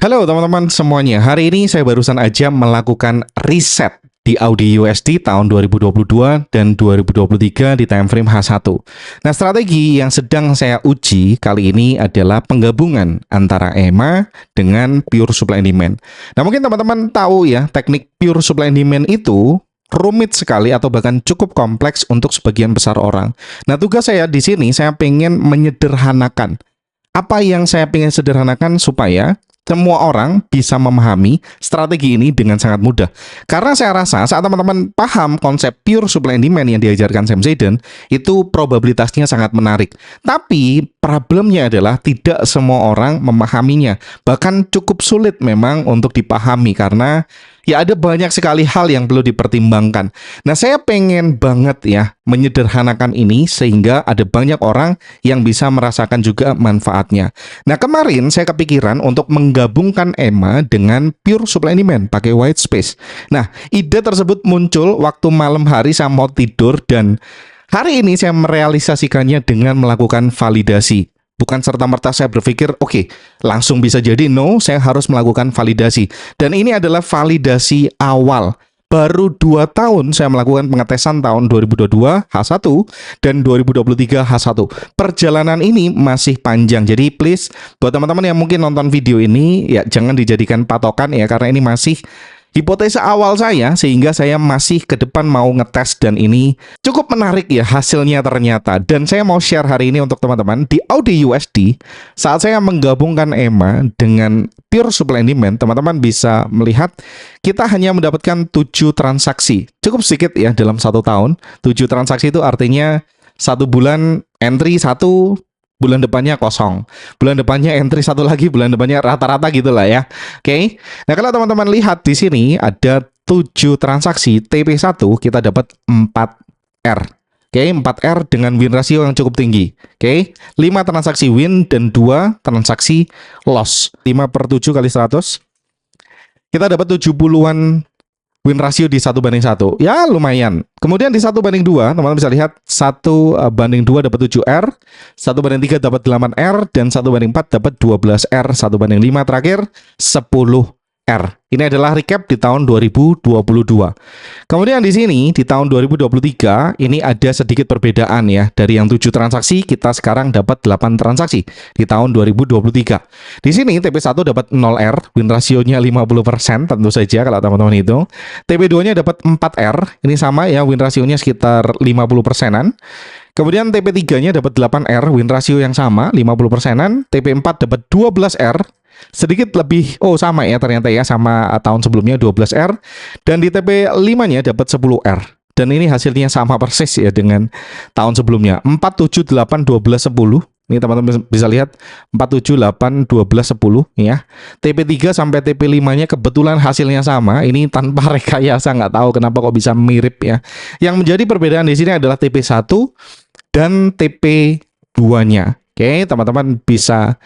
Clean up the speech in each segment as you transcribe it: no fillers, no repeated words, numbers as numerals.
Halo teman-teman semuanya, hari ini saya barusan aja melakukan riset di Audi USD tahun 2022 dan 2023 di time frame H1. Nah, strategi yang sedang saya uji kali ini adalah penggabungan antara EMA dengan pure supply and demand. Nah, mungkin teman-teman tahu ya, teknik pure supply and demand itu rumit sekali atau bahkan cukup kompleks untuk sebagian besar orang. Nah, tugas saya di sini saya pengen menyederhanakan. Apa yang saya pengen sederhanakan supaya semua orang bisa memahami strategi ini dengan sangat mudah. Karena saya rasa saat teman-teman paham konsep pure supply and demand yang diajarkan Sam Zaidan, itu probabilitasnya sangat menarik. Tapi problemnya adalah tidak semua orang memahaminya. Bahkan cukup sulit memang untuk dipahami karena ya ada banyak sekali hal yang perlu dipertimbangkan. Nah, saya pengen banget ya menyederhanakan ini sehingga ada banyak orang yang bisa merasakan juga manfaatnya. Nah, kemarin saya kepikiran untuk menggabungkan EMA dengan pure supply and demand pakai white space. Nah, ide tersebut muncul waktu malam hari saya mau tidur dan hari ini saya merealisasikannya dengan melakukan validasi. Bukan serta-merta saya berpikir, oke, langsung bisa jadi, no, saya harus melakukan validasi. Dan ini adalah validasi awal. Baru 2 tahun saya melakukan pengetesan tahun 2022 H1 dan 2023 H1. Perjalanan ini masih panjang. Jadi please, buat teman-teman yang mungkin nonton video ini, ya jangan dijadikan patokan ya, karena ini masih hipotesa awal saya, sehingga saya masih ke depan mau ngetes dan ini cukup menarik ya hasilnya ternyata. Dan saya mau share hari ini untuk teman-teman di Audi USD. Saat saya menggabungkan EMA dengan pure supply and demand, teman-teman bisa melihat kita hanya mendapatkan 7 transaksi. Cukup sedikit ya dalam 1 tahun. 7 transaksi itu artinya 1 bulan entry 1, bulan depannya kosong. Bulan depannya entry 1 lagi, bulan depannya rata-rata gitulah ya. Oke. Nah, kalau teman-teman lihat di sini ada 7 transaksi TP1 kita dapat 4R. Oke, 4R dengan win ratio yang cukup tinggi. Oke, 5 transaksi win dan 2 transaksi loss. 5/7 kali 100. Kita dapat 70-an win ratio di 1/1. Ya, lumayan. Kemudian di 1/2, teman-teman bisa lihat 1/2 dapat 7R, 1/3 dapat 8R, dan 1/4 dapat 12R, 1/5 terakhir 10R. Ini adalah recap di tahun 2022. Kemudian di sini di tahun 2023 ini ada sedikit perbedaan ya. Dari yang 7 transaksi kita sekarang dapat 8 transaksi di tahun 2023. Di sini TP1 dapat 0R, win rasionya 50% tentu saja kalau teman-teman hitung. TP2-nya dapat 4R, ini sama ya, win rasionya sekitar 50%-an. Kemudian TP3-nya dapat 8R, win rasio yang sama 50%-an. TP4 dapat 12R, sedikit lebih, sama ya ternyata ya, sama tahun sebelumnya 12R. Dan di TP5-nya dapat 10R. Dan ini hasilnya sama persis ya dengan tahun sebelumnya, 4, 7, 8, 12, 10. Ini teman-teman bisa lihat 4, 7, 8, 12, 10 ya. TP3 sampai TP5-nya kebetulan hasilnya sama. Ini tanpa rekayasa, nggak tahu kenapa kok bisa mirip ya. Yang menjadi perbedaan di sini adalah TP1 dan TP2-nya. Oke, teman-teman bisa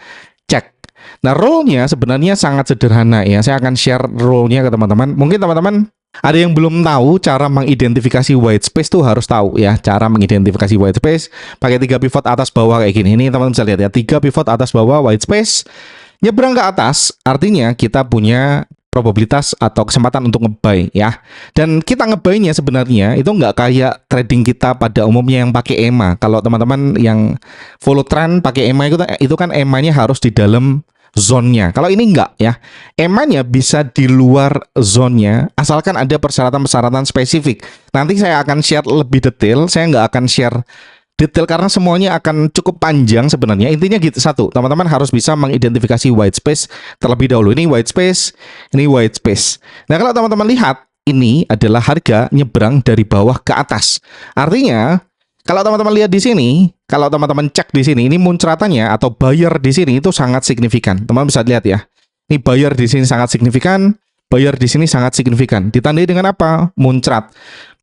cek. Nah, rule-nya sebenarnya sangat sederhana ya. Saya akan share rule-nya ke teman-teman. Mungkin teman-teman ada yang belum tahu cara mengidentifikasi white space tuh harus tahu ya. Cara mengidentifikasi white space pakai 3 pivot atas bawah kayak gini. Ini teman-teman bisa lihat ya, 3 pivot atas bawah white space. Nyebrang ke atas artinya kita punya probabilitas atau kesempatan untuk nge-buy ya. Dan kita nge-buy-nya sebenarnya itu nggak kayak trading kita pada umumnya yang pakai EMA. Kalau teman-teman yang follow trend pakai EMA itu kan EMA-nya harus di dalam zone-nya. Kalau ini enggak ya. EMA-nya bisa di luar zone-nya asalkan ada persyaratan-persyaratan spesifik. Nanti saya akan share lebih detail. Saya nggak akan share detail karena semuanya akan cukup panjang sebenarnya. Intinya gitu, satu, teman-teman harus bisa mengidentifikasi white space terlebih dahulu. Ini white space, ini white space. Nah, kalau teman-teman lihat, ini adalah harga nyebrang dari bawah ke atas. Artinya, kalau teman-teman lihat di sini, kalau teman-teman cek di sini, ini muncratannya atau buyer di sini itu sangat signifikan. Teman-teman bisa lihat ya. Ini buyer di sini sangat signifikan, buyer di sini sangat signifikan. Ditandai dengan apa? Muncrat.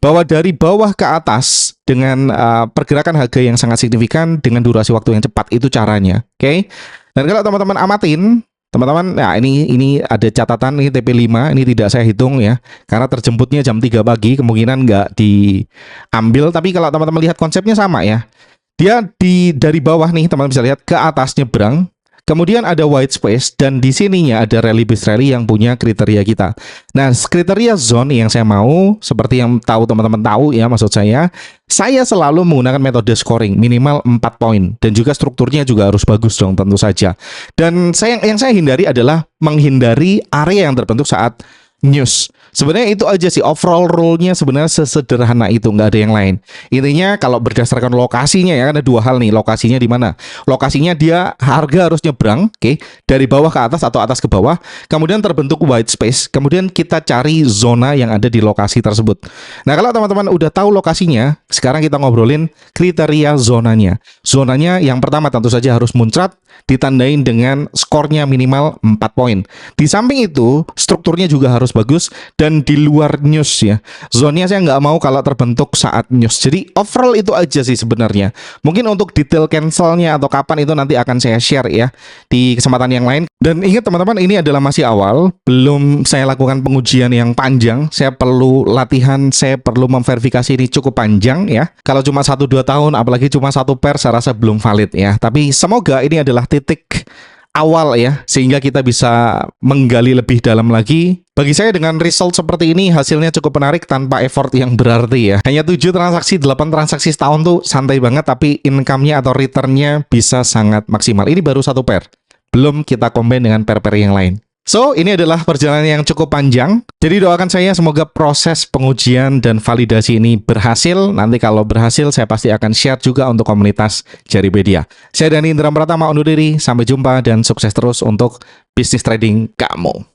Bahwa dari bawah ke atas dengan pergerakan harga yang sangat signifikan dengan durasi waktu yang cepat, itu caranya. Oke. Dan kalau teman-teman amatin, teman-teman, nah ini ada catatan, ini TP5, ini tidak saya hitung ya, karena terjemputnya jam 3 pagi, kemungkinan nggak diambil. Tapi kalau teman-teman lihat konsepnya sama ya, dia dari bawah nih, teman-teman bisa lihat ke atas nyebrang, Kemudian ada white space dan di sininya ada rally based rally yang punya kriteria kita. Nah, kriteria zone yang saya mau seperti yang teman-teman tahu ya, maksud saya selalu menggunakan metode scoring minimal 4 poin dan juga strukturnya juga harus bagus dong tentu saja. Dan yang saya hindari adalah menghindari area yang terbentuk saat news. Sebenarnya itu aja sih overall rule-nya, sebenarnya sesederhana itu, nggak ada yang lain. Intinya kalau berdasarkan lokasinya ya, ada dua hal nih, lokasinya di mana? Lokasinya dia harga harus nyebrang, oke, dari bawah ke atas atau atas ke bawah, kemudian terbentuk white space, kemudian kita cari zona yang ada di lokasi tersebut. Nah, kalau teman-teman udah tahu lokasinya, sekarang kita ngobrolin kriteria zonanya. Zonanya yang pertama tentu saja harus muncrat, ditandain dengan skornya minimal 4 poin. Di samping itu, strukturnya juga harus bagus dan di luar news ya. Zonnya saya nggak mau kalau terbentuk saat news. Jadi overall itu aja sih sebenarnya. Mungkin untuk detail cancelnya atau kapan itu nanti akan saya share ya di kesempatan yang lain. Dan ingat teman-teman, ini adalah masih awal, belum saya lakukan pengujian yang panjang. Saya perlu latihan, saya perlu memverifikasi ini cukup panjang ya. Kalau cuma 1-2 tahun, apalagi cuma 1 pair, saya rasa belum valid ya. Tapi semoga ini adalah titik awal ya, sehingga kita bisa menggali lebih dalam lagi. Bagi saya dengan result seperti ini, hasilnya cukup menarik tanpa effort yang berarti ya. Hanya 7 transaksi, 8 transaksi setahun tuh santai banget, tapi income-nya atau return-nya bisa sangat maksimal. Ini baru 1 pair, belum kita combine dengan pair-pair yang lain. So, ini adalah perjalanan yang cukup panjang. Jadi doakan saya semoga proses pengujian dan validasi ini berhasil. Nanti kalau berhasil, saya pasti akan share juga untuk komunitas Jaripedia. Saya Dani Indra Pratama undur diri. Sampai jumpa dan sukses terus untuk bisnis trading kamu.